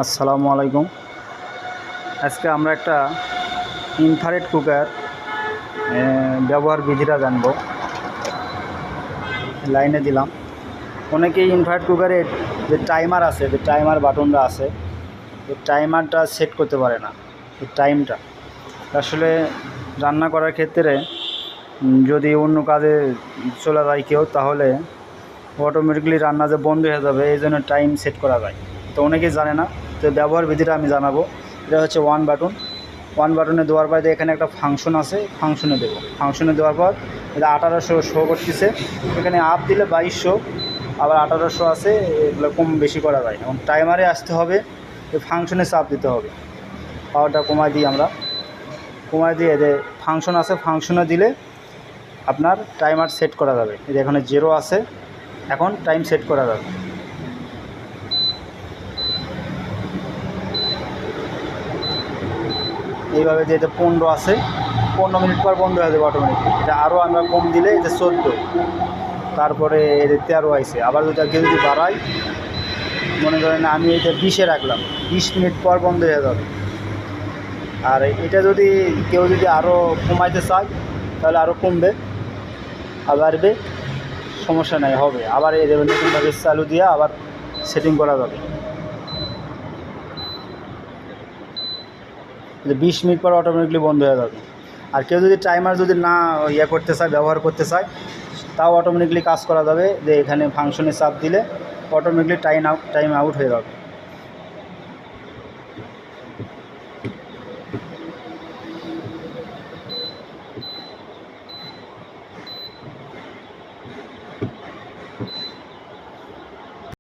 আসসালামু আলাইকুম। আজকে আমরা একটা ইনফ্রারেড কুকার ব্যবহার বিধিটা জানব। লাইনে দিলাম। অনেকেই ইনফ্রারেড কুকারের যে টাইমার আছে, যে টাইমার বাটনটা আছে, এই টাইমারটা সেট করতে পারে না। এই টাইমটা আসলে রান্না করার ক্ষেত্রে যদি অন্য কাজে চলে যায় কেউ, তাহলে অটোমেটিকলি রান্না যে বন্ধ হয়ে যাবে, এই জন্য টাইম সেট করা যায়। তো অনেকেই জানে না। তো ব্যবহার বিধিটা আমি জানাবো। এটা হচ্ছে ওয়ান বাটনে দেওয়ার পর এখানে একটা ফাংশন আছে, ফাংশনে দেবো। ফাংশনে দেওয়ার পর এটা 1800 শো করতেছে। এখানে আপ দিলে 2200, আবার 1800 আছে, এগুলো কম বেশি করা যায়। এবং টাইমারে আসতে হবে, এই ফাংশনে চাপ দিতে হবে। পাওয়ারটা কমায় দিই আমরা, কমায় দিয়ে যে ফাংশন আছে, ফাংশনে দিলে আপনার টাইমার সেট করা যাবে। এই যে এখানে 0 আছে, এখন টাইম সেট করা যাবে। এইভাবে যে এটা 15 আছে, 15 মিনিট পর বন্ধ হয়ে যাবে অটোমেটিক। এটা আরও আমরা কম দিলে এটা 14, তারপরে এটা 13 আইছে। আবার কেউ যদি বাড়াই, মনে করেন আমি এটা 20-এ রাখলাম, 20 মিনিট পর বন্ধ হয়ে যাবে। আর এটা যদি কেউ যদি আরও কমাইতে চায়, তাহলে আরও কমবে, আর বাড়বে, সমস্যা নাই, হবে। আবার এই নতুনভাবে চালু দিয়ে আবার সেটিং করা যাবে। 20 মিনিট পর অটোমেটিকলি বন্ধ হয়ে যাবে। আর কেউ যদি টাইমার যদি না করতে চায়, ব্যবহার করতে চায়, তাও অটোমেটিকলি কাজ করা যাবে। যে এখানে ফাংশনে চাপ দিলে অটোমেটিকলি টাইম আউট হয়ে যাবে।